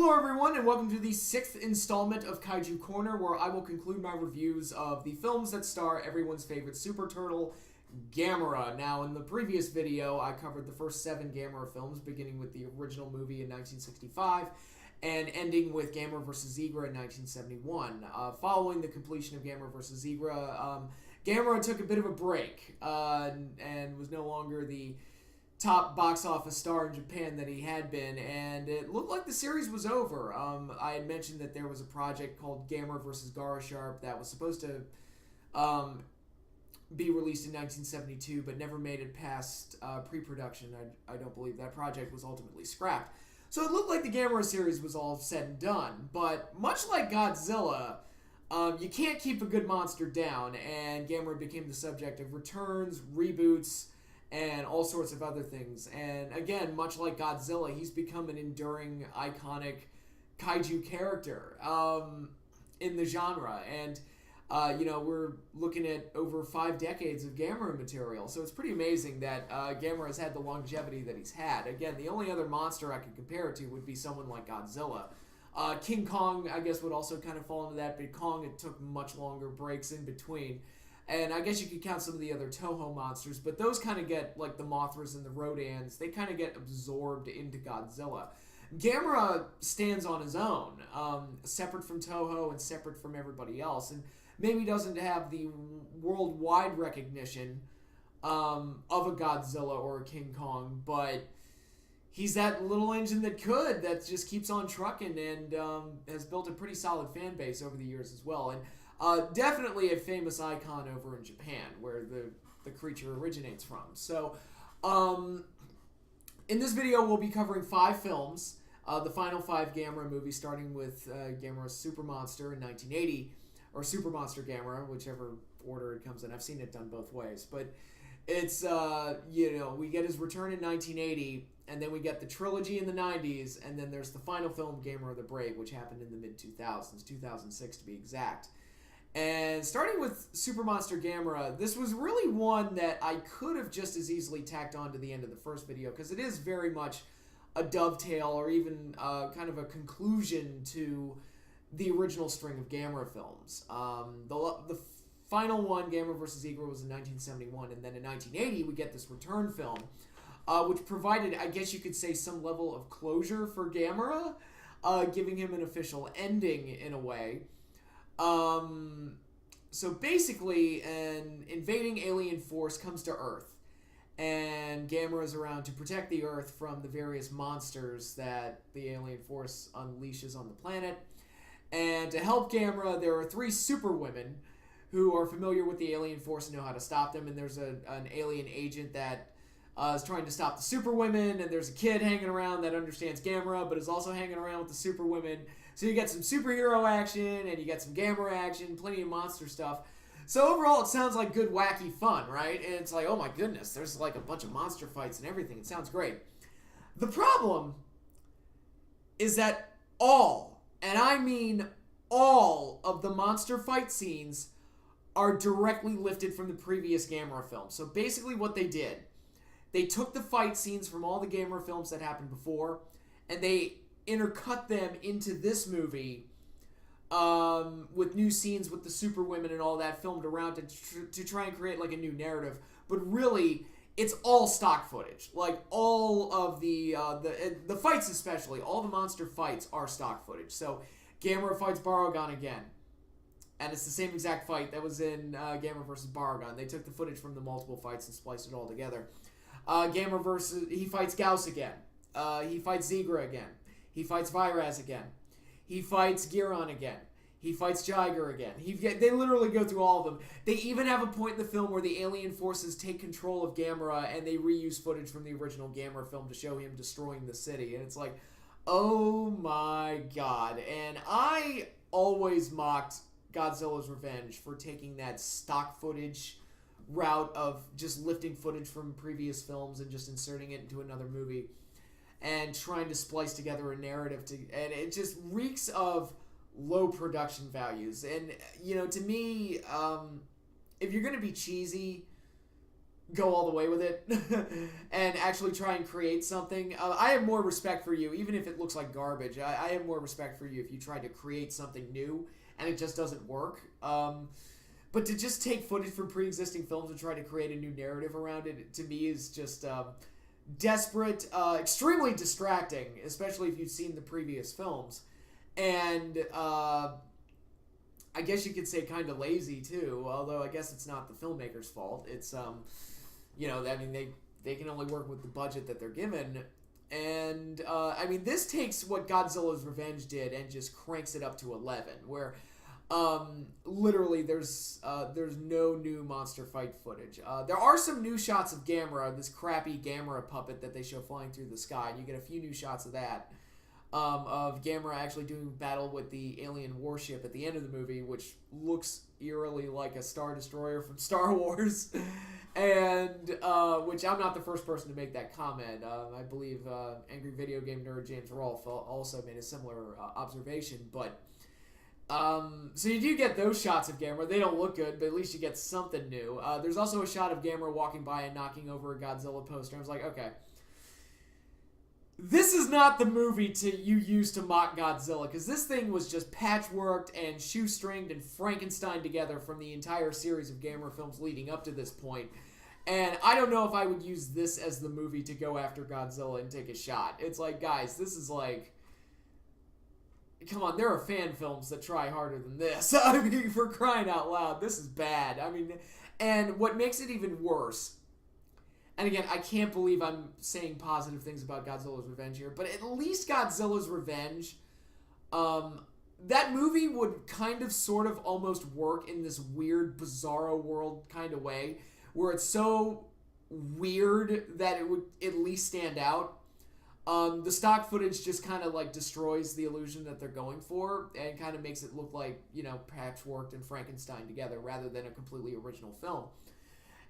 Hello everyone and welcome to the 6th installment of Kaiju Corner, where I will conclude my reviews of the films that star everyone's favorite super turtle, Gamera. Now, in the previous video, I covered the first 7 Gamera films, beginning with the original movie in 1965 and ending with Gamera vs. Zigra in 1971. Following the completion of Gamera vs. Zigra, Gamera took a bit of a break and was no longer the top box office star in Japan that he had been, and it looked like the series was over. I had mentioned that there was a project called Gamera vs. Garasharp that was supposed to be released in 1972, but never made it past pre-production. I don't believe that project was ultimately scrapped. So it looked like the Gamera series was all said and done, but much like Godzilla, you can't keep a good monster down, and Gamera became the subject of returns, reboots, and all sorts of other things. And again, much like Godzilla, he's become an enduring, iconic kaiju character in the genre. And, we're looking at over 5 decades of Gamera material. So it's pretty amazing that Gamera has had the longevity that he's had. Again, the only other monster I could compare it to would be someone like Godzilla. King Kong, I guess, would also kind of fall into that, but Kong, it took much longer breaks in between. And I guess you could count some of the other Toho monsters, but those kind of get, like the Mothras and the Rodans, they kind of get absorbed into Godzilla. Gamera stands on his own, separate from Toho and separate from everybody else, and maybe doesn't have the worldwide recognition of a Godzilla or a King Kong, but he's that little engine that just keeps on trucking and has built a pretty solid fan base over the years as well. And definitely a famous icon over in Japan, where the creature originates from. So, in this video, we'll be covering 5 films, the final 5 Gamera movies, starting with Gamera's Supermonster in 1980, or Supermonster Gamera, whichever order it comes in. I've seen it done both ways, but it's, we get his return in 1980, and then we get the Trilogy in the 90s, and then there's the final film, Gamera the Brave, which happened in the mid-2000s, 2006 to be exact. And starting with Supermonster Gamera, this was really one that I could have just as easily tacked on to the end of the first video, because it is very much a dovetail or even kind of a conclusion to the original string of Gamera films. The final one, Gamera vs. Zigra, was in 1971, and then in 1980 we get this return film, which provided, I guess you could say, some level of closure for Gamera, giving him an official ending in a way. So basically, an invading alien force comes to Earth, and Gamera is around to protect the Earth from the various monsters that the alien force unleashes on the planet. And to help Gamera, there are 3 superwomen who are familiar with the alien force and know how to stop them, and there's an alien agent that is trying to stop the superwomen, and there's a kid hanging around that understands Gamera, but is also hanging around with the superwomen. So you get some superhero action, and you get some Gamera action, plenty of monster stuff. So overall, it sounds like good, wacky fun, right? And it's like, oh my goodness, there's like a bunch of monster fights and everything. It sounds great. The problem is that all, and I mean all, of the monster fight scenes are directly lifted from the previous Gamera film. So basically what they did, they took the fight scenes from all the Gamera films that happened before, and they intercut them into this movie with new scenes with the superwomen and all that filmed around to try and create like a new narrative. But really, it's all stock footage. Like all of the fights, especially all the monster fights, are stock footage. So Gamera fights Baragon again, and it's the same exact fight that was in Gamera vs. Baragon. They took the footage from the multiple fights and spliced it all together. He fights Gauss again. He fights Zigra again. He fights Viraz again. He fights Giron again. He fights Jiger again. They literally go through all of them. They even have a point in the film where the alien forces take control of Gamera, and they reuse footage from the original Gamera film to show him destroying the city. And it's like, oh my god. And I always mocked Godzilla's Revenge for taking that stock footage route of just lifting footage from previous films and just inserting it into another movie and trying to splice together a narrative and it just reeks of low production values. And to me, if you're going to be cheesy, go all the way with it and actually try and create something. I have more respect for you, even if it looks like garbage. I have more respect for you if you try to create something new and it just doesn't work. But to just take footage from pre-existing films and try to create a new narrative around it, to me, is just desperate, extremely distracting, especially if you've seen the previous films. And I guess you could say kind of lazy, too, although I guess it's not the filmmaker's fault. It's, I mean, they can only work with the budget that they're given. And, I mean, this takes what Godzilla's Revenge did and just cranks it up to 11, where literally there's no new monster fight footage. There are some new shots of Gamera, this crappy Gamera puppet that they show flying through the sky, and you get a few new shots of that. Of Gamera actually doing battle with the alien warship at the end of the movie, which looks eerily like a Star Destroyer from Star Wars. And, which I'm not the first person to make that comment. I believe Angry Video Game Nerd James Rolfe also made a similar observation. But, so you do get those shots of Gamera. They don't look good, but at least you get something new. There's also a shot of Gamera walking by and knocking over a Godzilla poster. I was like, okay. This is not the movie you use to mock Godzilla, because this thing was just patchworked and shoestringed and Frankenstein together from the entire series of Gamera films leading up to this point. And I don't know if I would use this as the movie to go after Godzilla and take a shot. It's like, guys, this is like... Come on, there are fan films that try harder than this. I mean, for crying out loud, this is bad. I mean, and what makes it even worse... And again, I can't believe I'm saying positive things about Godzilla's Revenge here, but at least Godzilla's Revenge, that movie would kind of sort of almost work in this weird, bizarro world kind of way, where it's so weird that it would at least stand out. The stock footage just kind of like destroys the illusion that they're going for and kind of makes it look like, patchworked and Frankenstein together rather than a completely original film.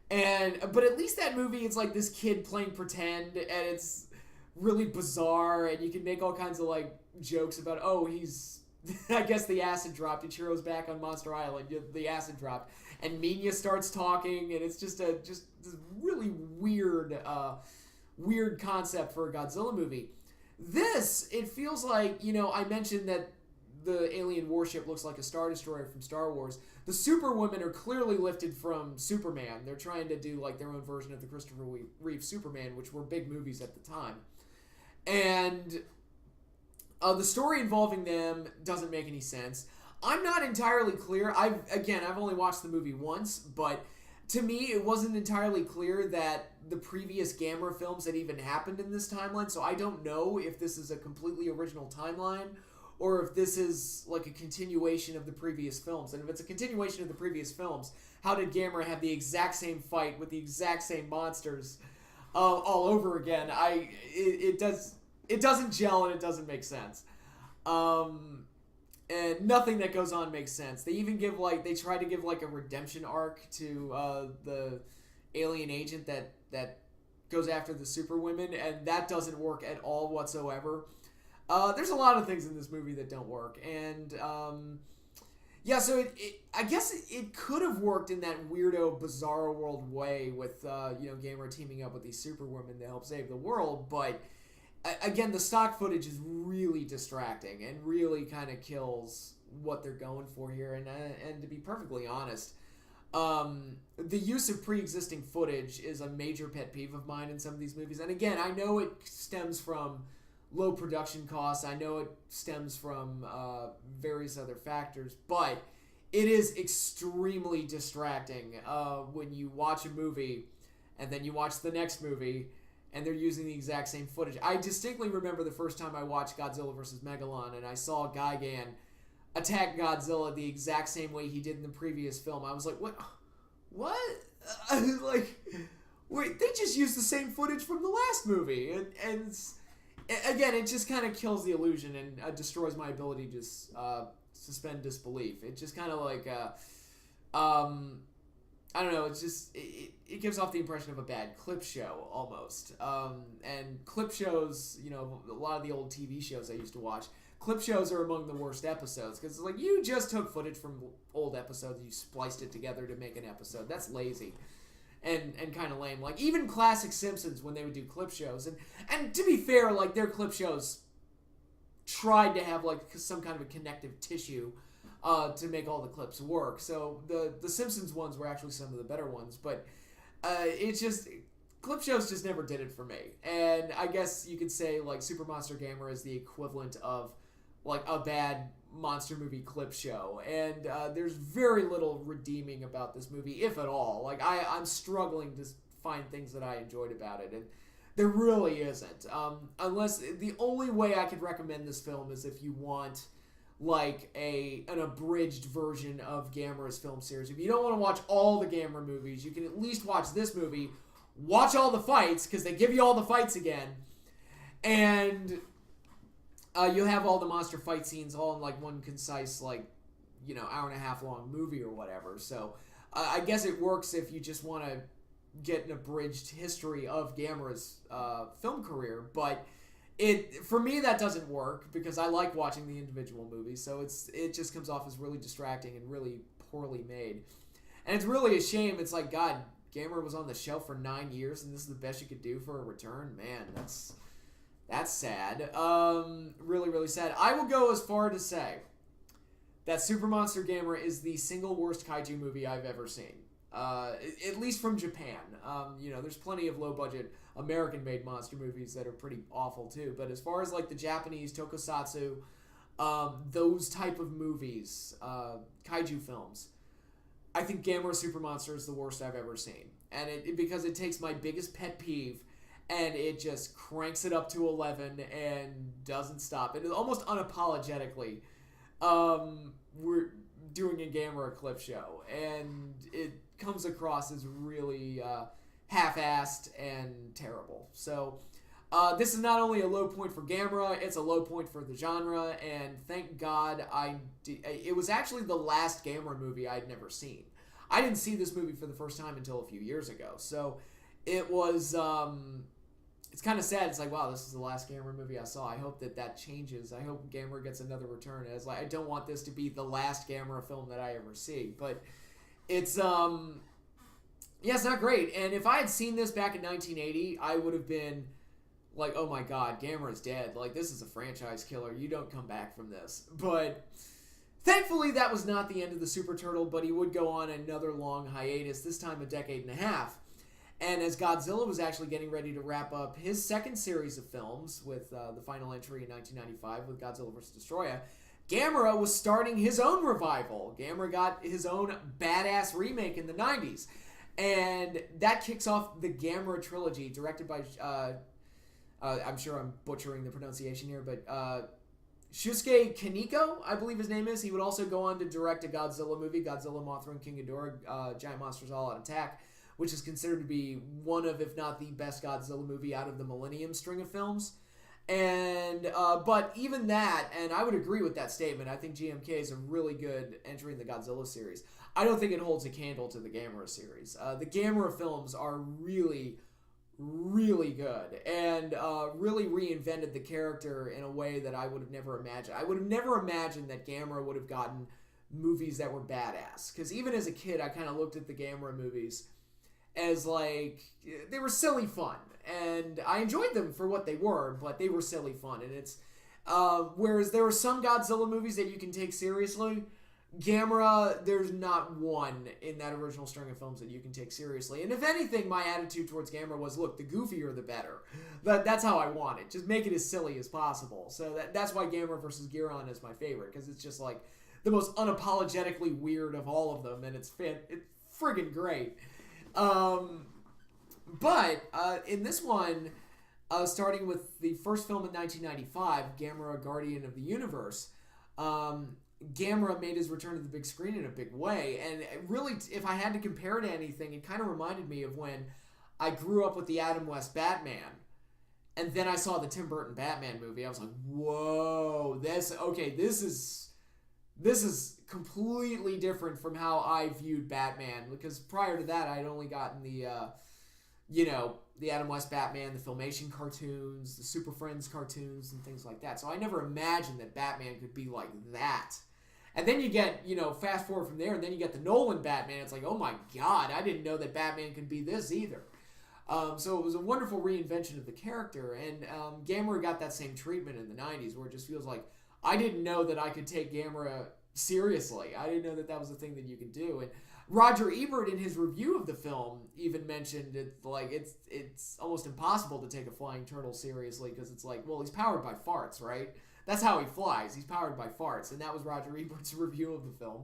But at least that movie, it's like this kid playing pretend, and it's really bizarre, and you can make all kinds of, like, jokes about, I guess the acid dropped, Ichiro's back on Monster Island, the acid dropped, and Minya starts talking, and it's just this really weird concept for a Godzilla movie. This, it feels like, I mentioned that the alien warship looks like a Star Destroyer from Star Wars. The Superwomen are clearly lifted from Superman. They're trying to do like their own version of the Christopher Reeve Superman, which were big movies at the time. And the story involving them doesn't make any sense. I'm not entirely clear. I've only watched the movie once, but to me it wasn't entirely clear that the previous Gamera films had even happened in this timeline, so I don't know if this is a completely original timeline or if this is like a continuation of the previous films. And if it's a continuation of the previous films, how did Gamera have the exact same fight with the exact same monsters all over again? It doesn't gel and it doesn't make sense. And nothing that goes on makes sense. They even they try to give like a redemption arc to the alien agent that goes after the Superwomen, and that doesn't work at all whatsoever. There's a lot of things in this movie that don't work, and so I guess it could have worked in that weirdo, bizarro world way with Gamera teaming up with these Superwomen to help save the world, but again, the stock footage is really distracting and really kind of kills what they're going for here, and to be perfectly honest, the use of pre-existing footage is a major pet peeve of mine in some of these movies, and again, I know it stems from low production costs. I know it stems from various other factors, but it is extremely distracting when you watch a movie and then you watch the next movie and they're using the exact same footage. I distinctly remember the first time I watched Godzilla vs. Megalon and I saw Gigan attack Godzilla the exact same way he did in the previous film. I was like, what? Wait, they just used the same footage from the last movie. And again, it just kind of kills the illusion and destroys my ability to suspend disbelief. It just kind of like, I don't know, it's just, it gives off the impression of a bad clip show, almost. And clip shows, a lot of the old TV shows I used to watch, clip shows are among the worst episodes, because it's like, you just took footage from old episodes and you spliced it together to make an episode. That's lazy. and kind of lame. Like, even classic Simpsons, when they would do clip shows, and to be fair, like, their clip shows tried to have, like, some kind of a connective tissue to make all the clips work. So the Simpsons ones were actually some of the better ones, but it's just, clip shows just never did it for me. And I guess you could say, like, Supermonster Gamera is the equivalent of, like, a bad monster movie clip show. And there's very little redeeming about this movie, if at all. Like, I'm struggling to find things that I enjoyed about it, and there really isn't. Unless, the only way I could recommend this film is if you want, like, an abridged version of Gamera's film series. If you don't want to watch all the Gamera movies, you can at least watch this movie, watch all the fights, because they give you all the fights again, and you'll have all the monster fight scenes all in, like, one concise, like, you know, hour and a half long movie or whatever. So I guess it works if you just want to get an abridged history of Gamera's film career, but for me that doesn't work because I like watching the individual movies, so it just comes off as really distracting and really poorly made. And it's really a shame. It's like, God, Gamera was on the shelf for 9 years and this is the best you could do for a return? Man, that's sad. Really, really sad. I will go as far to say that Supermonster Gamera is the single worst kaiju movie I've ever seen. At least from Japan. You know, there's plenty of low-budget American-made monster movies that are pretty awful too. But as far as, like, the Japanese tokusatsu, those type of movies, kaiju films, I think Gamera Supermonster is the worst I've ever seen. And because it takes my biggest pet peeve and it just cranks it up to 11 and doesn't stop. It is almost unapologetically, we're doing a Gamera clip show, and it comes across as really half-assed and terrible. So this is not only a low point for Gamera, it's a low point for the genre, and thank God it was actually the last Gamera movie I'd never seen. I didn't see this movie for the first time until a few years ago, so it was it's kind of sad. It's like, wow, this is the last Gamera movie I saw. I hope that changes. I hope Gamera gets another return. It's like, I don't want this to be the last Gamera film that I ever see. But it's, yeah, it's not great. And if I had seen this back in 1980, I would have been like, oh my God, Gamera's dead. Like, this is a franchise killer. You don't come back from this. But thankfully, that was not the end of the Super Turtle, but he would go on another long hiatus, this time a decade and a half. And as Godzilla was actually getting ready to wrap up his second series of films with the final entry in 1995 with Godzilla vs. Destoroyah, Gamera was starting his own revival. Gamera got his own badass remake in the 90s. And that kicks off the Gamera Trilogy, directed by, I'm sure I'm butchering the pronunciation here, but Shusuke Kaneko, I believe his name is. He would also go on to direct a Godzilla movie, Godzilla, Mothra, and King Ghidorah, Giant Monsters All Out Attack, which is considered to be one of, if not the best Godzilla movie out of the Millennium string of films. And, but even that, and I would agree with that statement, I think GMK is a really good entry in the Godzilla series. I don't think it holds a candle to the Gamera series. The Gamera films are really, really good, and really reinvented the character in a way that I would have never imagined. I would have never imagined that Gamera would have gotten movies that were badass. Because even as a kid, I kind of looked at the Gamera movies as, like, they were silly fun, and I enjoyed them for what they were, but they were silly fun. And it's whereas there were some Godzilla movies that you can take seriously, Gamera, there's not one in that original string of films that you can take seriously. And if anything, my attitude towards Gamera was, look, the goofier the better. That's how I want it. Just make it as silly as possible. So that's why Gamera vs. Giron is my favorite, because it's just, like, the most unapologetically weird of all of them, and it's friggin' great. But in this one, starting with the first film in 1995, Gamera, Guardian of the Universe, Gamera made his return to the big screen in a big way. And really, if I had to compare it to anything, it kind of reminded me of when I grew up with the Adam West Batman, and then I saw the Tim Burton Batman movie. I was like, whoa, this is completely different from how I viewed Batman, because prior to that, I'd only gotten the Adam West Batman, the Filmation cartoons, the Super Friends cartoons, and things like that. So I never imagined that Batman could be like that. And then you get, fast forward from there, and then you get the Nolan Batman. It's like, oh my god, I didn't know that Batman could be this either. So it was a wonderful reinvention of the character, and Gamera got that same treatment in the 90s, where it just feels like, I didn't know that I could take Gamera seriously. I didn't know that that was a thing that you could do. And Roger Ebert, in his review of the film, even mentioned it's almost impossible to take a flying turtle seriously, because it's like, well, he's powered by farts, right? That's how he flies. He's powered by farts, and that was Roger Ebert's review of the film.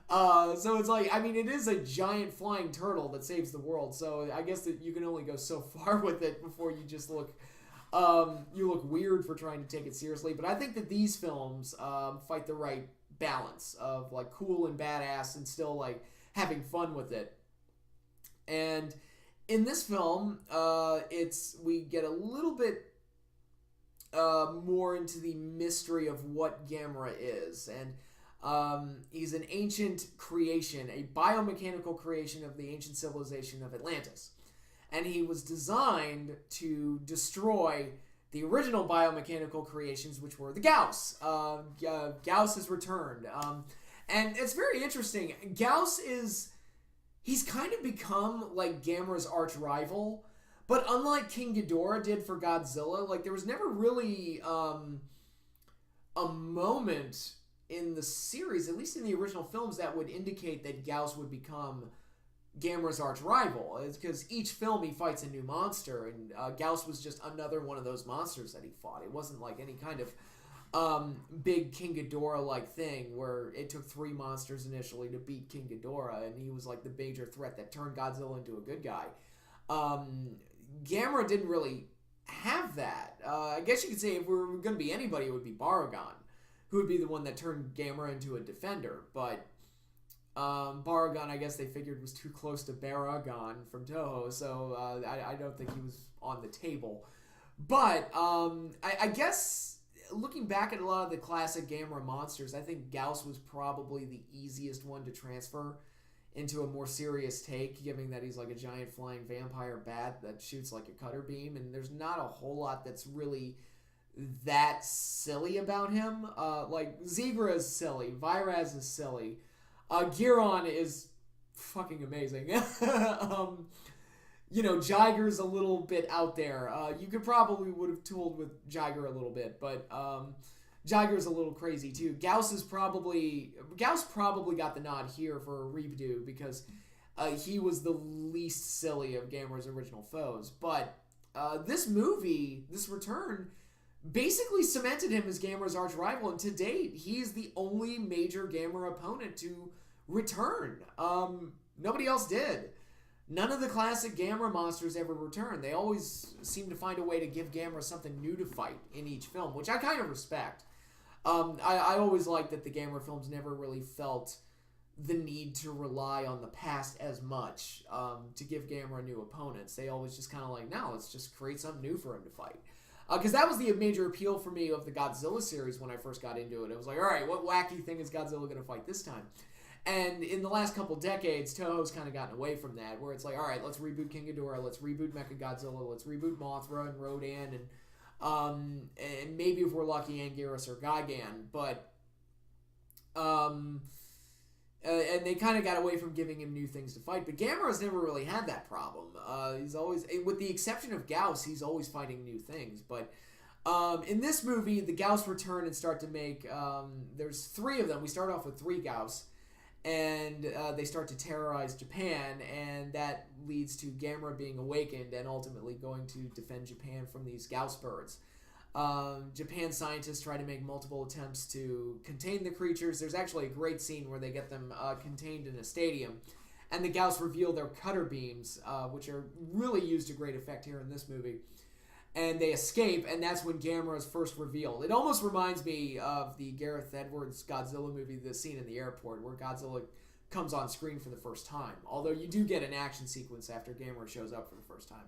So it's like, I mean, it is a giant flying turtle that saves the world, so I guess that you can only go so far with it before you just look weird for trying to take it seriously. But I think that these films fight the right balance of like cool and badass and still like having fun with it. And in this film, we get a little bit more into the mystery of what Gamera is. And he's an ancient creation, a biomechanical creation of the ancient civilization of Atlantis. And he was designed to destroy the original biomechanical creations, which were the Gauss. Gauss has returned. And it's very interesting. Gauss he's kind of become like Gamera's arch rival. But unlike King Ghidorah did for Godzilla, like there was never really a moment in the series, at least in the original films, that would indicate that Gauss would become Gamera's arch rival. It's because each film he fights a new monster, and Gauss was just another one of those monsters that he fought. It wasn't like any kind of big King Ghidorah-like thing where it took 3 monsters initially to beat King Ghidorah, and he was like the major threat that turned Godzilla into a good guy. Gamera didn't really have that. I guess you could say if we were going to be anybody, it would be Baragon, who would be the one that turned Gamera into a defender. But Baragon, I guess they figured, was too close to Baragon from Toho, so I don't think he was on the table. But I guess looking back at a lot of the classic Gamera monsters, I think Gauss was probably the easiest one to transfer into a more serious take, given that he's like a giant flying vampire bat that shoots like a cutter beam, and there's not a whole lot that's really that silly about him. Like Zegra is silly, Viraz is silly, Giron is fucking amazing. Jiger's a little bit out there. You could probably would have tooled with Jiger a little bit, but Jiger's a little crazy too. Gauss probably got the nod here for a redo because he was the least silly of Gamera's original foes. But this return, basically cemented him as Gamera's arch rival, and to date, he's the only major Gamera opponent to return. Nobody else did. None of the classic Gamera monsters ever return. They always seem to find a way to give Gamera something new to fight in each film, which I kind of respect. I always liked that the Gamera films never really felt the need to rely on the past as much to give Gamera new opponents. They always just kind of like, no, let's just create something new for him to fight. Because that was the major appeal for me of the Godzilla series when I first got into it. It was like, all right, what wacky thing is Godzilla going to fight this time? And in the last couple decades, Toho's kind of gotten away from that, where it's like, all right, let's reboot King Ghidorah, let's reboot Mechagodzilla, let's reboot Mothra and Rodan, and maybe if we're lucky, Anguirus or Gigan. But and they kind of got away from giving him new things to fight. But Gamera's never really had that problem. He's always, with the exception of Gauss, he's always fighting new things. But in this movie, the Gauss return and start to make, there's 3 of them. We start off with 3 Gauss. And they start to terrorize Japan, and that leads to Gamera being awakened and ultimately going to defend Japan from these Gauss birds. Japan scientists try to make multiple attempts to contain the creatures. There's actually a great scene where they get them contained in a stadium, and the Gauss reveal their cutter beams, which are really used to great effect here in this movie. And they escape, and that's when Gamera is first revealed. It almost reminds me of the Gareth Edwards Godzilla movie, the scene in the airport, where Godzilla comes on screen for the first time. Although you do get an action sequence after Gamera shows up for the first time.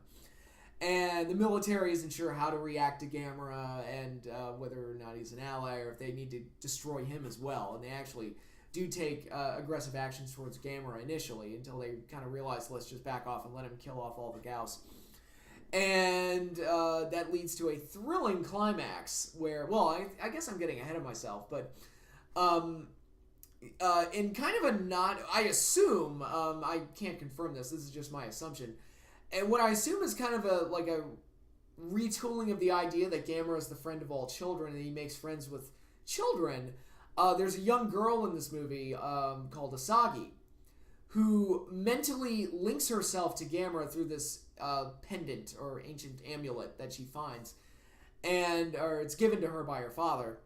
And the military isn't sure how to react to Gamera, and whether or not he's an ally, or if they need to destroy him as well. And they actually do take aggressive actions towards Gamera initially, until they kind of realize, let's just back off and let him kill off all the Gauss. And that leads to a thrilling climax where, well, I guess I'm getting ahead of myself, but in kind of a not, I assume, I can't confirm this is just my assumption, and what I assume is kind of a retooling of the idea that Gamera is the friend of all children and he makes friends with children. There's a young girl in this movie called Asagi who mentally links herself to Gamera through this pendant or ancient amulet that she finds, or it's given to her by her father.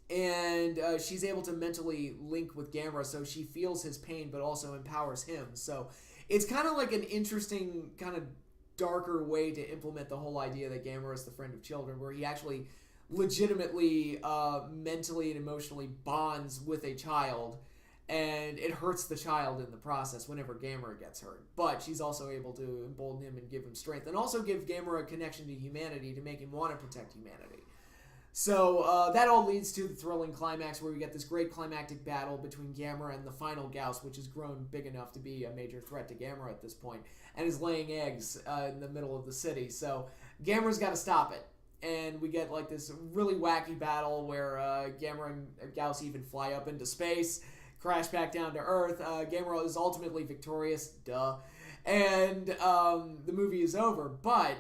And she's able to mentally link with Gamera, so she feels his pain but also empowers him. So it's kind of like an interesting, kind of darker way to implement the whole idea that Gamera is the friend of children, where he actually legitimately mentally and emotionally bonds with a child, and it hurts the child in the process whenever Gamera gets hurt. But she's also able to embolden him and give him strength, and also give Gamera a connection to humanity to make him want to protect humanity. So that all leads to the thrilling climax where we get this great climactic battle between Gamera and the final Gauss, which has grown big enough to be a major threat to Gamera at this point, and is laying eggs in the middle of the city. So Gamera's got to stop it. And we get like this really wacky battle where Gamera and Gauss even fly up into space, crash back down to Earth. Gamera is ultimately victorious, duh. And the movie is over. But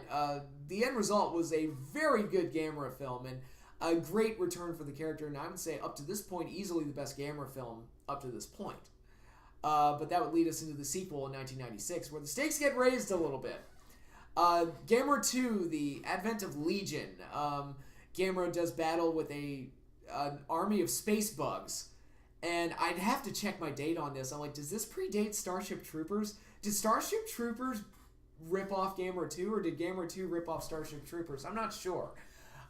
the end result was a very good Gamera film, and a great return for the character, and I would say up to this point, easily the best Gamera film up to this point. But that would lead us into the sequel in 1996, where the stakes get raised a little bit. Gamera 2, The Advent of Legion. Gamera does battle with an army of space bugs. And I'd have to check my date on this. I'm like, does this predate Starship Troopers? Did Starship Troopers rip off Gamera 2, or did Gamera 2 rip off Starship Troopers? I'm not sure.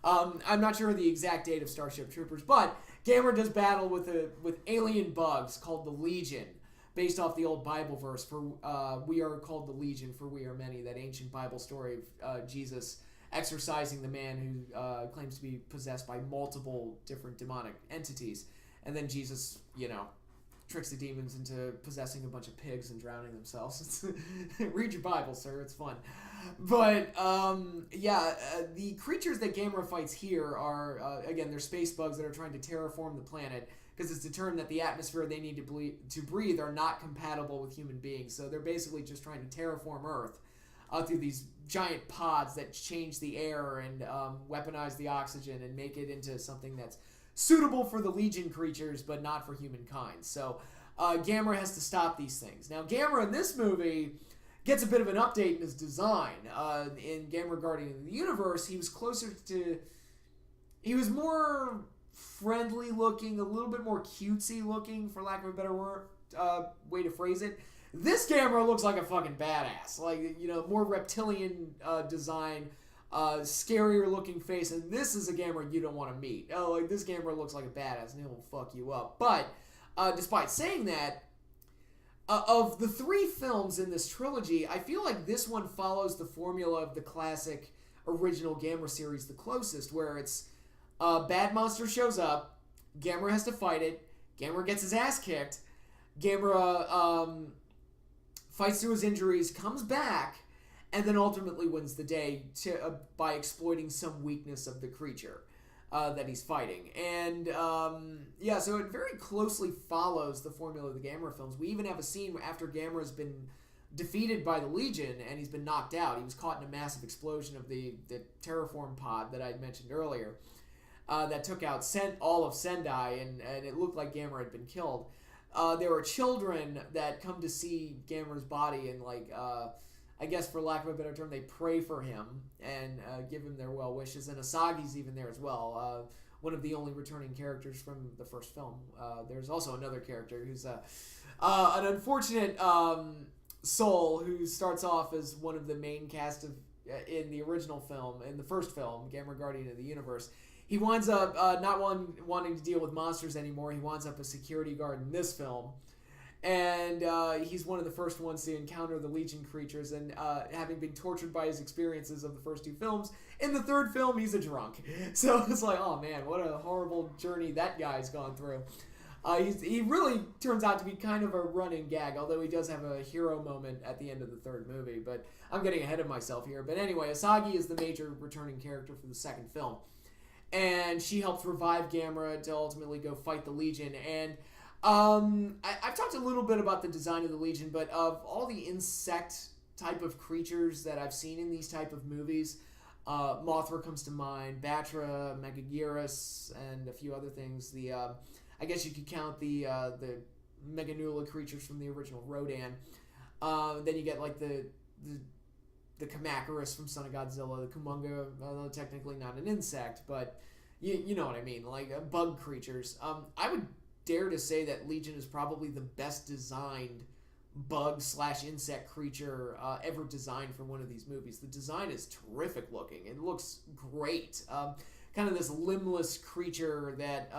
I'm not sure of the exact date of Starship Troopers, but Gamera does battle with alien bugs called the Legion, based off the old Bible verse, for we are called the Legion, for we are many, that ancient Bible story of Jesus exorcising the man who claims to be possessed by multiple different demonic entities. And then Jesus, tricks the demons into possessing a bunch of pigs and drowning themselves. Read your Bible, sir. It's fun. But, the creatures that Gamera fights here are, again, they're space bugs that are trying to terraform the planet, because it's determined that the atmosphere they need to breathe are not compatible with human beings. So they're basically just trying to terraform Earth through these giant pods that change the air and weaponize the oxygen and make it into something that's suitable for the Legion creatures, but not for humankind. So Gamera has to stop these things. Now, Gamera in this movie gets a bit of an update in his design. In Gamera Guardian of the Universe, he was more friendly looking, a little bit more cutesy looking, for lack of a better way to phrase it. This Gamera looks like a fucking badass. More reptilian design, scarier looking face, and this is a Gamera you don't want to meet. This Gamera looks like a badass and he'll fuck you up. But despite saying that, of the 3 films in this trilogy, I feel like this one follows the formula of the classic original Gamera series the closest, where it's bad monster shows up, Gamera has to fight it, Gamera gets his ass kicked, Gamera fights through his injuries, comes back, and then ultimately wins the day by exploiting some weakness of the creature that he's fighting. And so it very closely follows the formula of the Gamera films. We even have a scene after Gamera's been defeated by the Legion and he's been knocked out. He was caught in a massive explosion of the terraform pod that I mentioned earlier that took out all of Sendai, and it looked like Gamera had been killed. There are children that come to see Gamera's body and I guess for lack of a better term, they pray for him and give him their well wishes. And Asagi's even there as well, one of the only returning characters from the first film. There's also another character who's an unfortunate soul who starts off as one of the main cast in the original film, in the first film, Gamera Guardian of the Universe. He winds up not wanting to deal with monsters anymore. He winds up a security guard in this film. And he's one of the first ones to encounter the Legion creatures, and having been tortured by his experiences of the first 2 films, in the 3rd film, he's a drunk. So it's like, oh man, what a horrible journey that guy's gone through. He really turns out to be kind of a running gag, although he does have a hero moment at the end of the 3rd movie. But I'm getting ahead of myself here. But anyway, Asagi is the major returning character for the 2nd film. And she helps revive Gamera to ultimately go fight the Legion. And I've talked a little bit about the design of the Legion, but of all the insect type of creatures that I've seen in these type of movies, Mothra comes to mind, Batra, Megaguirus, and a few other things. I guess you could count the Meganula creatures from the original Rodan. Then you get like the Kamacuras from Son of Godzilla, the Kumonga, although technically not an insect, but you know what I mean, like bug creatures. I would dare to say that Legion is probably the best designed bug/insect creature ever designed for one of these movies. The design is terrific looking. It looks great. Kind of this limbless creature that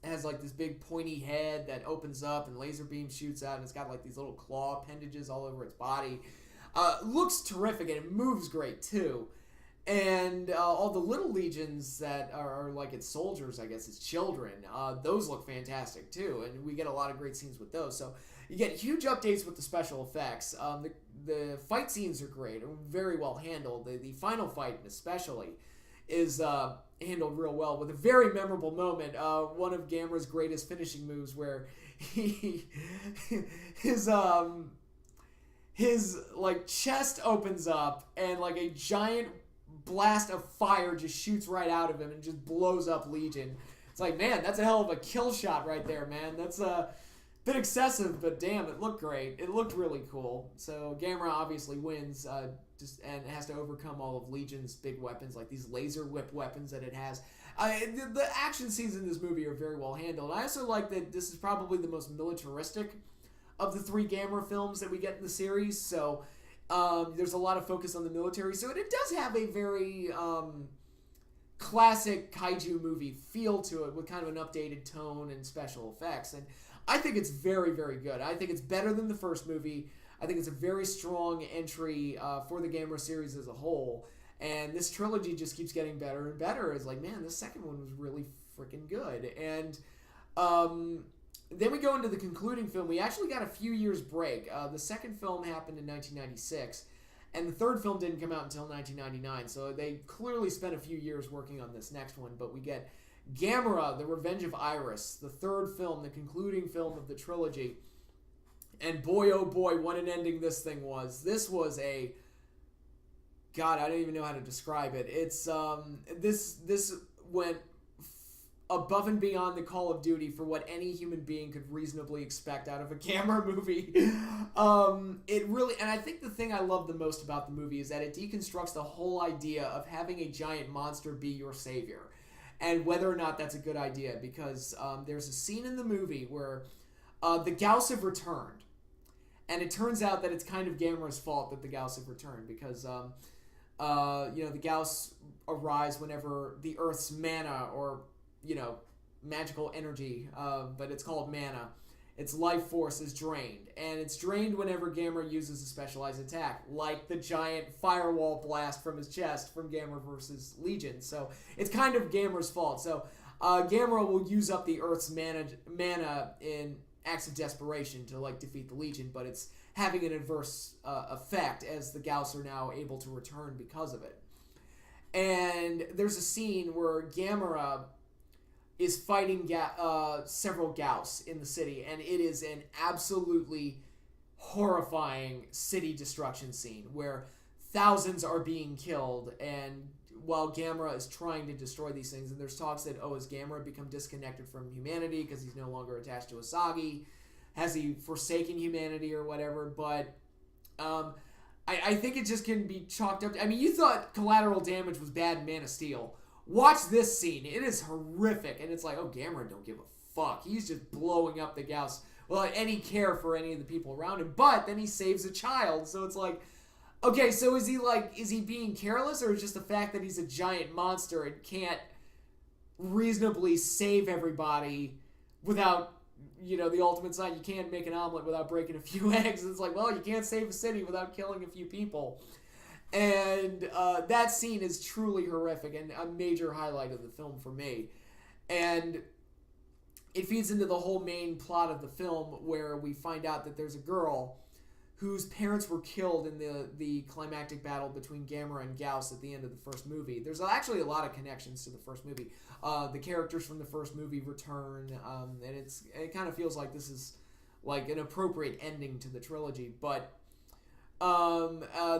has like this big pointy head that opens up and laser beam shoots out, and it's got like these little claw appendages all over its body. Looks terrific, and it moves great too. And all the little legions that are like its soldiers, I guess its children, those look fantastic too, and we get a lot of great scenes with those. So you get huge updates with the special effects. The fight scenes are great, very well handled. The final fight especially is handled real well, with a very memorable moment. One of Gamera's greatest finishing moves, where his like chest opens up and like a giant blast of fire just shoots right out of him and just blows up Legion. It's like, man, that's a hell of a kill shot right there, man. That's a bit excessive, but damn, it looked great. It looked really cool. So Gamera obviously wins, and has to overcome all of Legion's big weapons, like these laser whip weapons that it has. The action scenes in this movie are very well handled. I also like that this is probably the most militaristic of the three Gamera films that we get in the series. So there's a lot of focus on the military. So it does have a very classic kaiju movie feel to it, with kind of an updated tone and special effects. And I think it's very, very good. I think it's better than the first movie. I think it's a very strong entry for the Gamera series as a whole. And this trilogy just keeps getting better and better. It's like, man, this second one was really freaking good. And then we go into the concluding film. We actually got a few years break. The second film happened in 1996, and the third film didn't come out until 1999. So they clearly spent a few years working on this next one. But we get Gamera, The Revenge of Iris, the third film, the concluding film of the trilogy. And boy, oh boy, what an ending this thing was. This was a... God, I don't even know how to describe it. It's this went above and beyond the Call of Duty for what any human being could reasonably expect out of a Gamera movie. It really, and I think the thing I love the most about the movie is that it deconstructs the whole idea of having a giant monster be your savior, and whether or not that's a good idea. Because there's a scene in the movie where the Gauss have returned, and it turns out that it's kind of Gamera's fault that the Gauss have returned, because the Gauss arise whenever the Earth's mana, or magical energy, but it's called mana, its life force is drained, and it's drained whenever Gamera uses a specialized attack, like the giant firewall blast from his chest from Gamera versus Legion. So it's kind of Gamera's fault. So Gamera will use up the Earth's mana in acts of desperation to defeat the Legion, but it's having an adverse effect, as the Gauss are now able to return because of it. And there's a scene where Gamera is fighting several Gauss in the city, and it is an absolutely horrifying city destruction scene where thousands are being killed, and while Gamera is trying to destroy these things, and there's talks that, has Gamera become disconnected from humanity because he's no longer attached to Asagi? Has he forsaken humanity or whatever? But I think it just can be chalked up to... I mean, you thought Collateral Damage was bad in Man of Steel. Watch this scene. It is horrific. And it's like, Gamera don't give a fuck. He's just blowing up the Gauss without any care for any of the people around him. But then he saves a child. So it's like, okay, so is he being careless, or is just the fact that he's a giant monster and can't reasonably save everybody without, the ultimate sign, you can't make an omelet without breaking a few eggs. It's like, well, you can't save a city without killing a few people. And that scene is truly horrific and a major highlight of the film for me. And it feeds into the whole main plot of the film, where we find out that there's a girl whose parents were killed in the climactic battle between Gamera and Gyaos at the end of the first movie. There's actually a lot of connections to the first movie. The characters from the first movie return, and it kind of feels like this is like an appropriate ending to the trilogy. But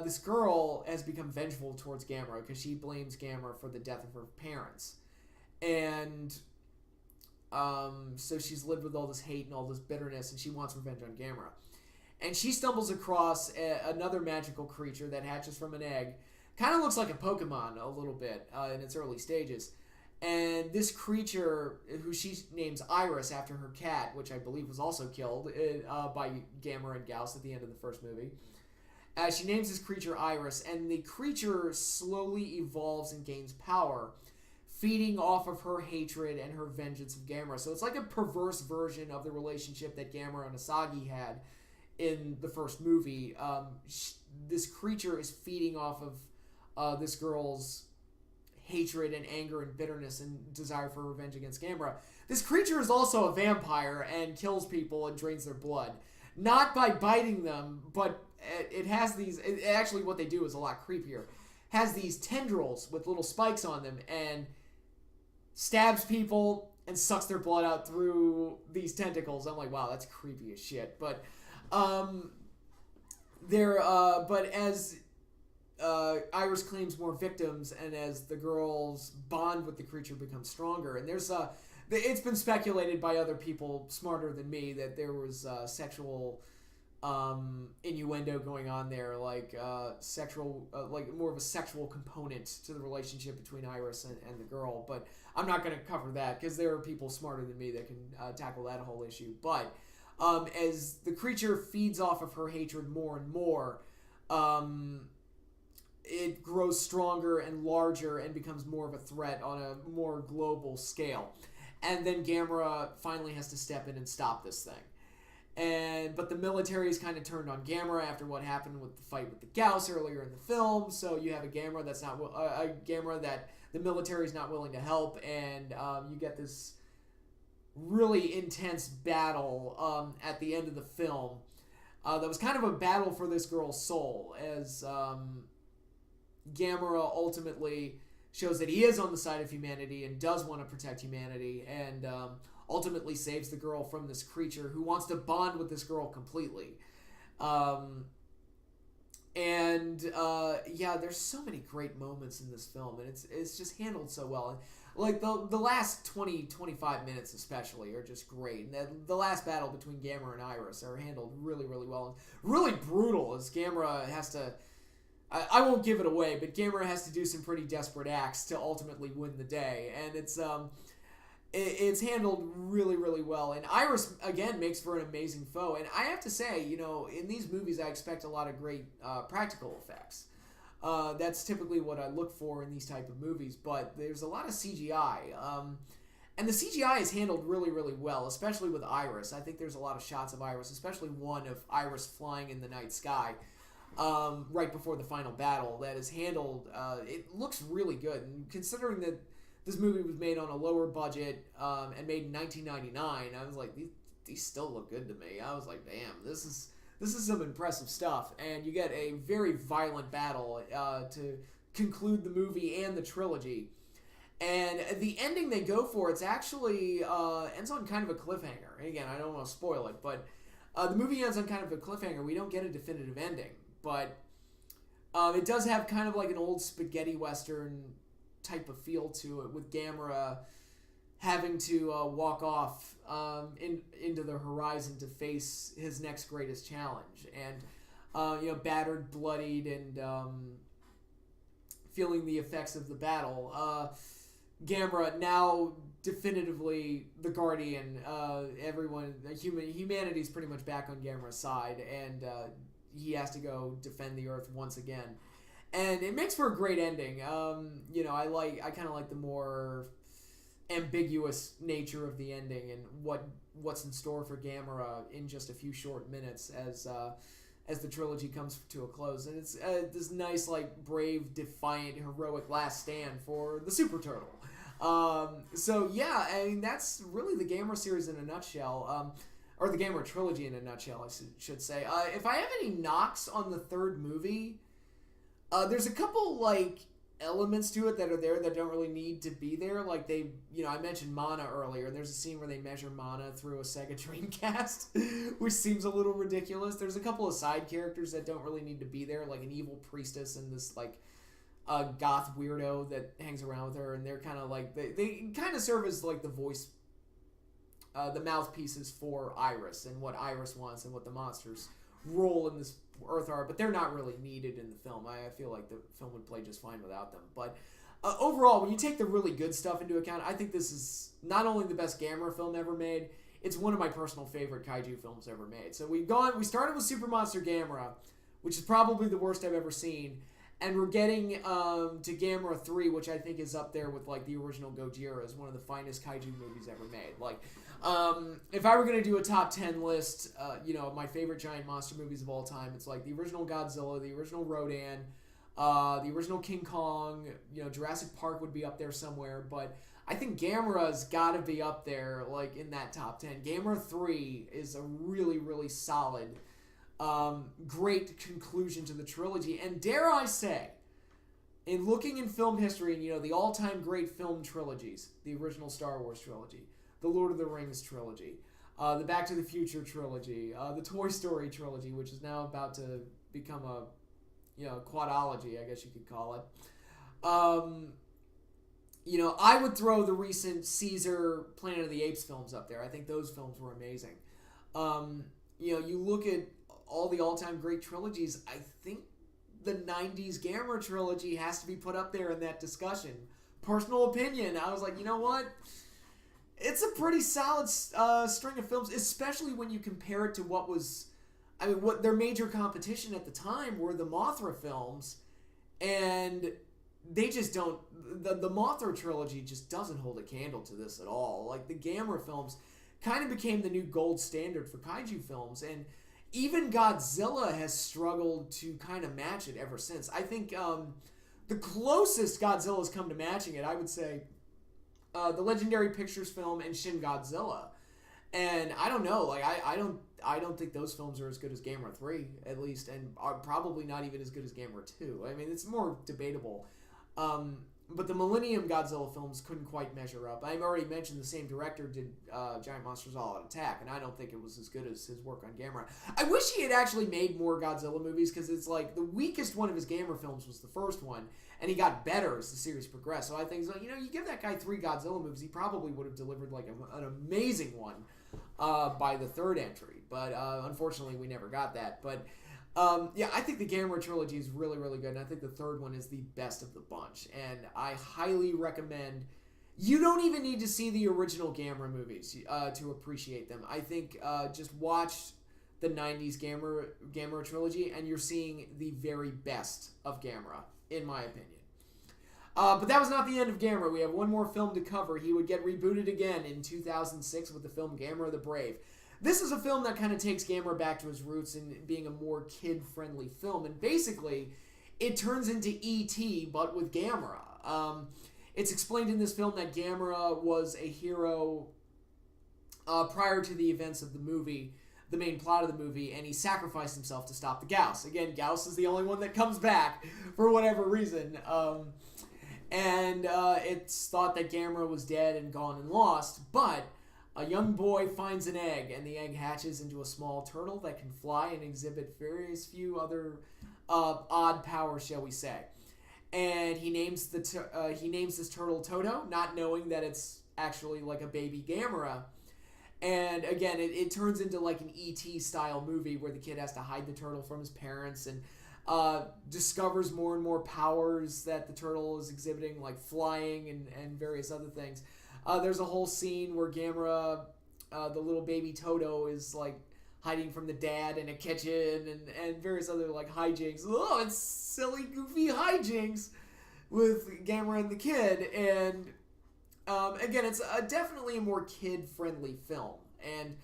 this girl has become vengeful towards Gamera because she blames Gamera for the death of her parents. And so she's lived with all this hate and all this bitterness, and she wants revenge on Gamera. And she stumbles across another magical creature that hatches from an egg. Kind of looks like a Pokemon a little bit in its early stages. And this creature, who she names Iris after her cat, which I believe was also killed by Gamera and Gyaos at the end of the first movie. She names this creature Iris, and the creature slowly evolves and gains power, feeding off of her hatred and her vengeance of Gamera. So it's like a perverse version of the relationship that Gamera and Asagi had in the first movie. This creature is feeding off of this girl's hatred and anger and bitterness and desire for revenge against Gamera. This creature is also a vampire and kills people and drains their blood. Not by biting them, but it has these... Actually, what they do is a lot creepier. Has these tendrils with little spikes on them and stabs people and sucks their blood out through these tentacles. I'm like, wow, that's creepy as shit. But but as Iris claims more victims, and as the girl's bond with the creature becomes stronger, and it's been speculated by other people smarter than me that there was sexual innuendo going on there, like like more of a sexual component to the relationship between Iris and the girl. But I'm not going to cover that because there are people smarter than me that can tackle that whole issue. But as the creature feeds off of her hatred more and more, it grows stronger and larger and becomes more of a threat on a more global scale. And then Gamera finally has to step in and stop this thing. But the military is kind of turned on Gamera after what happened with the fight with the Gyaos earlier in the film. So you have a Gamera that's not a Gamera that the military is not willing to help, and you get this really intense battle at the end of the film. That was kind of a battle for this girl's soul, as Gamera ultimately shows that he is on the side of humanity and does want to protect humanity, and ultimately saves the girl from this creature who wants to bond with this girl completely. Yeah, there's so many great moments in this film, and it's just handled so well. Like, the last 20-25 minutes especially are just great. And the last battle between Gamera and Iris are handled really, really well. And really brutal, as Gamera has to... I won't give it away, but Gamera has to do some pretty desperate acts to ultimately win the day. And it's handled really, really well. And Iris, again, makes for an amazing foe. And I have to say, in these movies, I expect a lot of great practical effects. That's typically what I look for in these type of movies, but there's a lot of CGI. And the CGI is handled really, really well, especially with Iris. I think there's a lot of shots of Iris, especially one of Iris flying in the night sky right before the final battle that is handled. It looks really good, and considering that this movie was made on a lower budget and made in 1999, I was like, these still look good to me. I was like, damn, this is some impressive stuff. And you get a very violent battle to conclude the movie and the trilogy. And the ending they go for, it's actually ends on kind of a cliffhanger. And again, I don't want to spoil it, but the movie ends on kind of a cliffhanger. We don't get a definitive ending, but it does have kind of like an old spaghetti western type of feel to it, with Gamera having to walk off into the horizon to face his next greatest challenge, and battered, bloodied, and feeling the effects of the battle. Gamera, now definitively the Guardian, humanity's pretty much back on Gamera's side, and he has to go defend the Earth once again. And it makes for a great ending. I kind of like the more ambiguous nature of the ending and what's in store for Gamera in just a few short minutes as the trilogy comes to a close. And it's this nice, like, brave, defiant, heroic last stand for the Super Turtle. So yeah, I mean, that's really the Gamera series in a nutshell. or the Gamera trilogy in a nutshell, I should say. If I have any knocks on the third movie, there's a couple like elements to it that are there that don't really need to be there. Like I mentioned mana earlier. There's a scene where they measure mana through a Sega Dreamcast, which seems a little ridiculous. There's a couple of side characters that don't really need to be there, like an evil priestess and this like goth weirdo that hangs around with her, and they're kind of like they kind of serve as like the voice, the mouthpieces for Iris and what Iris wants and what the monsters' role in this Earth are, but they're not really needed in the film. I feel like the film would play just fine without them. But overall, when you take the really good stuff into account, I think this is not only the best Gamera film ever made, it's one of my personal favorite kaiju films ever made. So we started with Supermonster Gamera, which is probably the worst I've ever seen, and we're getting to Gamera 3, which I think is up there with like the original Gojira as one of the finest kaiju movies ever made. Like, if I were going to do a top 10 list, my favorite giant monster movies of all time, it's like the original Godzilla, the original Rodan, the original King Kong, Jurassic Park would be up there somewhere, but I think Gamera's got to be up there, like, in that top 10. Gamera 3 is a really, really solid, great conclusion to the trilogy, and dare I say, in looking in film history, and, the all-time great film trilogies, the original Star Wars trilogy, the Lord of the Rings trilogy, the Back to the Future trilogy, the Toy Story trilogy, which is now about to become a, quadology, I guess you could call it. I would throw the recent Caesar Planet of the Apes films up there. I think those films were amazing. You look at all the all-time great trilogies, I think the 90s Gamera trilogy has to be put up there in that discussion. Personal opinion, I was like, you know what? It's a pretty solid string of films, especially when you compare it to what their major competition at the time were the Mothra films, and they just don't, the Mothra trilogy just doesn't hold a candle to this at all. Like, the Gamera films kind of became the new gold standard for kaiju films, and even Godzilla has struggled to kind of match it ever since. I think the closest Godzilla's come to matching it, I would say, the Legendary Pictures film and Shin Godzilla, and I don't know, like I don't think those films are as good as Gamera 3, at least, and are probably not even as good as Gamera 2. I mean, it's more debatable. But the Millennium Godzilla films couldn't quite measure up. I've already mentioned the same director did Giant Monsters All Out Attack, and I don't think it was as good as his work on Gamera. I wish he had actually made more Godzilla movies, because it's like the weakest one of his Gamera films was the first one, and he got better as the series progressed. So I think, you give that guy 3 Godzilla movies, he probably would have delivered like an amazing one by the third entry. But unfortunately, we never got that. But I think the Gamera trilogy is really, really good, and I think the third one is the best of the bunch, and I highly recommend. You don't even need to see the original Gamera movies to appreciate them. I think just watch the 90s Gamera trilogy, and you're seeing the very best of Gamera, in my opinion. But that was not the end of Gamera. We have one more film to cover. He would get rebooted again in 2006 with the film Gamera the Brave. This is a film that kind of takes Gamera back to his roots in being a more kid-friendly film, and basically, it turns into E.T., but with Gamera. It's explained in this film that Gamera was a hero prior to the events of the movie, the main plot of the movie, and he sacrificed himself to stop the Gauss. Again, Gauss is the only one that comes back for whatever reason. It's thought that Gamera was dead and gone and lost, but a young boy finds an egg, and the egg hatches into a small turtle that can fly and exhibit various few other odd powers, shall we say. And he names this turtle Toto, not knowing that it's actually like a baby Gamera. And again, it turns into like an E.T. style movie where the kid has to hide the turtle from his parents and discovers more and more powers that the turtle is exhibiting, like flying and various other things. There's a whole scene where Gamera, the little baby Toto, is like hiding from the dad in a kitchen and various other like hijinks. Oh, it's silly, goofy hijinks with Gamera and the kid. And again, it's definitely a more kid-friendly film. And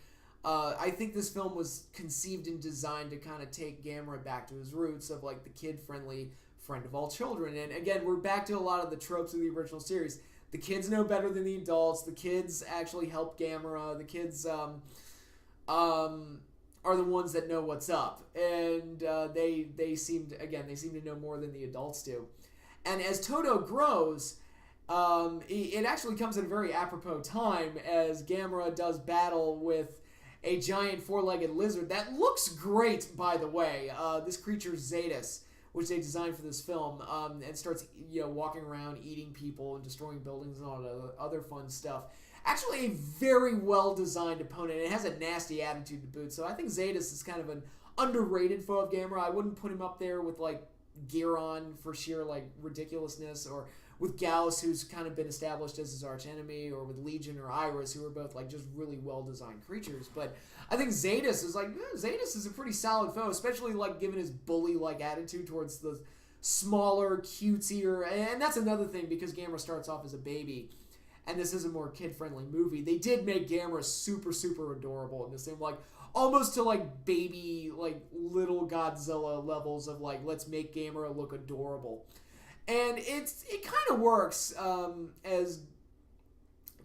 I think this film was conceived and designed to kind of take Gamera back to his roots of like the kid-friendly friend of all children. And again, we're back to a lot of the tropes of the original series. The kids know better than the adults. The kids actually help Gamera. The kids are the ones that know what's up, and they seem to know more than the adults do. And as Toto grows, it actually comes at a very apropos time as Gamera does battle with a giant four-legged lizard that looks great, by the way. This creature Zetus, which they designed for this film, and starts walking around eating people and destroying buildings and all that other fun stuff. Actually, a very well-designed opponent. It has a nasty attitude to boot, so I think Zetus is kind of an underrated foe of Gamera. I wouldn't put him up there with like Giron for sheer like ridiculousness, or with Gauss, who's kind of been established as his archenemy, or with Legion or Iris, who are both like just really well-designed creatures. But I think Zetus is a pretty solid foe, especially like given his bully-like attitude towards the smaller, cutesier, and that's another thing because Gamera starts off as a baby. And this is a more kid-friendly movie. They did make Gamera super, super adorable in this thing, like almost to like baby, like little Godzilla levels of like, let's make Gamera look adorable. And it kind of works as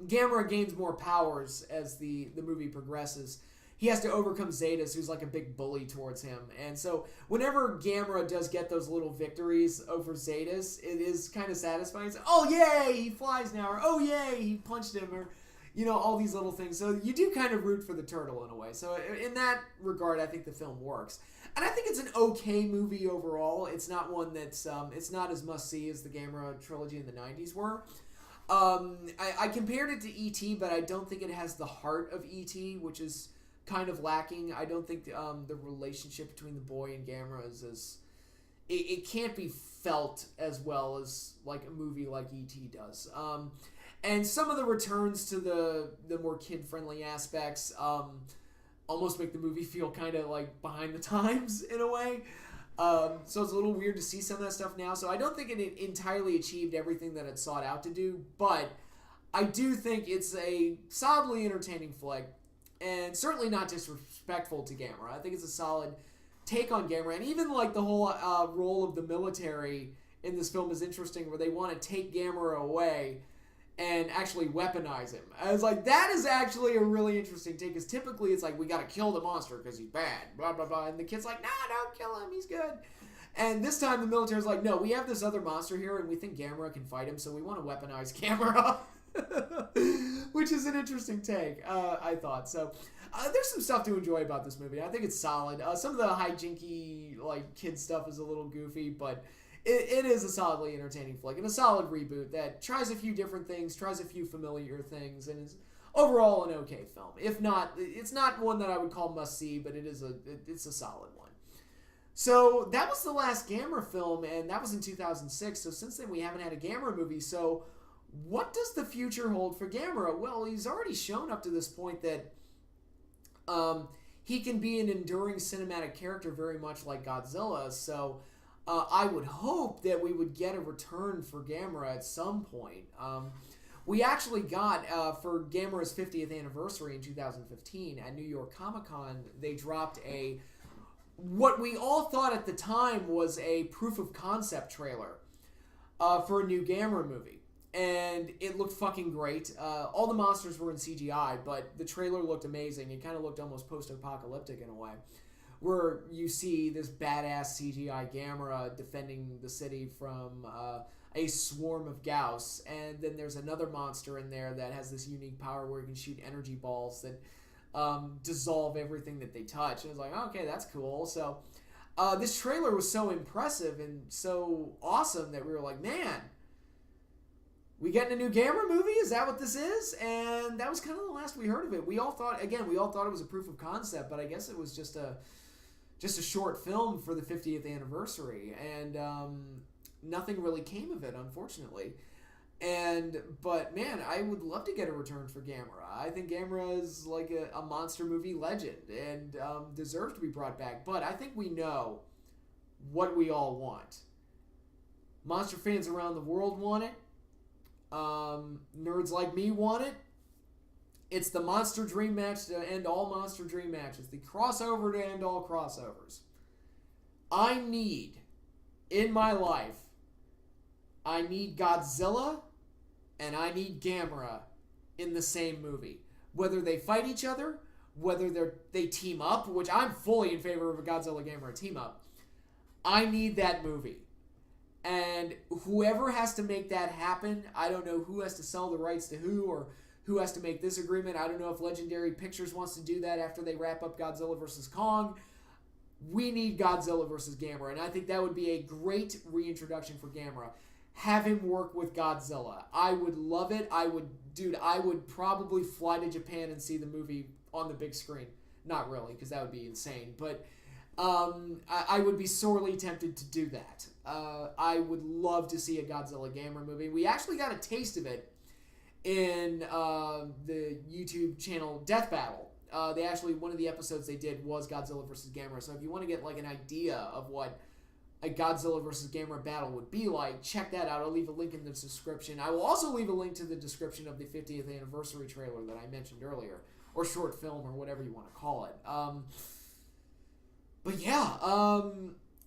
Gamera gains more powers as the movie progresses. He has to overcome Zetus, who's like a big bully towards him. And so whenever Gamera does get those little victories over Zetus, it is kind of satisfying. It's, oh, yay, he flies now. Or, oh, yay, he punched him. Or, all these little things. So you do kind of root for the turtle in a way. So in that regard, I think the film works. And I think it's an okay movie overall. It's not one that's, it's not as must-see as the Gamera trilogy in the 90s were. I compared it to E.T., but I don't think it has the heart of E.T., which is kind of lacking. I don't think the relationship between the boy and Gamera is as... It can't be felt as well as like a movie like E.T. does. And some of the returns to the more kid-friendly aspects almost make the movie feel kind of like behind the times in a way. So it's a little weird to see some of that stuff now. So I don't think it entirely achieved everything that it sought out to do, but I do think it's a solidly entertaining flick. And certainly not disrespectful to Gamera. I think it's a solid take on Gamera. And even like the whole role of the military in this film is interesting, where they want to take Gamera away and actually weaponize him. I was like, that is actually a really interesting take, because typically it's like, we got to kill the monster because he's bad, blah, blah, blah. And the kid's like, no, don't kill him, he's good. And this time the military's like, no, we have this other monster here and we think Gamera can fight him, so we want to weaponize Gamera. Which is an interesting take, I thought. So there's some stuff to enjoy about this movie. I think it's solid. Some of the hijinky like kid stuff is a little goofy, but it is a solidly entertaining flick and a solid reboot that tries a few different things, tries a few familiar things, and is overall an okay film. If not, it's not one that I would call must-see, but it's a solid one. So that was the last Gamera film, and that was in 2006. So since then we haven't had a Gamera movie. So what does the future hold for Gamera? Well, he's already shown up to this point that he can be an enduring cinematic character very much like Godzilla. So I would hope that we would get a return for Gamera at some point. We actually got, for Gamera's 50th anniversary in 2015 at New York Comic-Con, they dropped what we all thought at the time was a proof of concept trailer for a new Gamera movie. And it looked fucking great. All the monsters were in CGI, but the trailer looked amazing. It kind of looked almost post-apocalyptic in a way, where you see this badass CGI Gamera defending the city from a swarm of Gauss. And then there's another monster in there that has this unique power where it can shoot energy balls that dissolve everything that they touch. And it's like, okay, that's cool. So this trailer was so impressive and so awesome that we were like, man, we getting a new Gamera movie? Is that what this is? And that was kind of the last we heard of it. We all thought it was a proof of concept, but I guess it was just a short film for the 50th anniversary, and nothing really came of it, unfortunately. But man, I would love to get a return for Gamera. I think Gamera is like a monster movie legend and deserves to be brought back. But I think we know what we all want. Monster fans around the world want it. Nerds like me want it. It's the monster dream match to end all monster dream matches. The crossover to end all crossovers. I need, in my life, I need Godzilla and I need Gamera in the same movie. Whether they fight each other, whether they team up, which I'm fully in favor of a Godzilla Gamera team up. I need that movie. And whoever has to make that happen, I don't know who has to sell the rights to who or who has to make this agreement. I don't know if Legendary Pictures wants to do that after they wrap up Godzilla vs. Kong. We need Godzilla vs. Gamera, and I think that would be a great reintroduction for Gamera. Have him work with Godzilla. I would love it. I would probably fly to Japan and see the movie on the big screen. Not really, because that would be insane, but I would be sorely tempted to do that. I would love to see a Godzilla Gamera movie. We actually got a taste of it in the YouTube channel Death Battle. They actually, one of the episodes they did was Godzilla vs. Gamera. So if you want to get like an idea of what a Godzilla vs. Gamera battle would be like, check that out. I'll leave a link in the description. I will also leave a link to the description of the 50th anniversary trailer that I mentioned earlier, or short film, or whatever you want to call it. But yeah,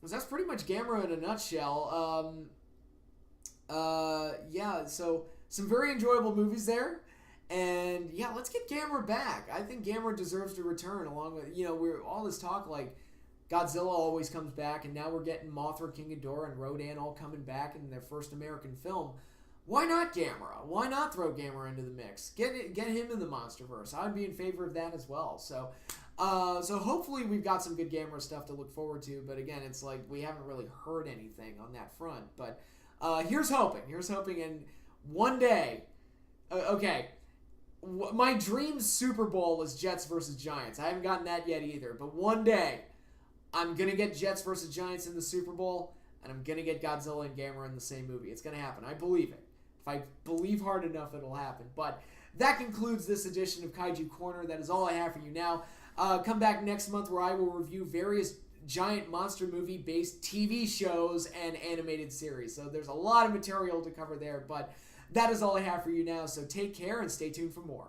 that's pretty much Gamera in a nutshell. Yeah, so some very enjoyable movies there. And yeah, let's get Gamera back. I think Gamera deserves to return along with, we're all this talk like Godzilla always comes back, and now we're getting Mothra, King Ghidorah, and Rodan all coming back in their first American film. Why not Gamera? Why not throw Gamera into the mix? Get him in the MonsterVerse. I'd be in favor of that as well. So hopefully we've got some good Gamera stuff to look forward to. But again, it's like we haven't really heard anything on that front. But here's hoping. And one day, okay, my dream Super Bowl is Jets versus Giants. I haven't gotten that yet either. But one day, I'm going to get Jets versus Giants in the Super Bowl, and I'm going to get Godzilla and Gamera in the same movie. It's going to happen. I believe it. If I believe hard enough, it'll happen. But that concludes this edition of Kaiju Corner. That is all I have for you now. Come back next month where I will review various giant monster movie-based TV shows and animated series. So there's a lot of material to cover there, but that is all I have for you now. So take care and stay tuned for more.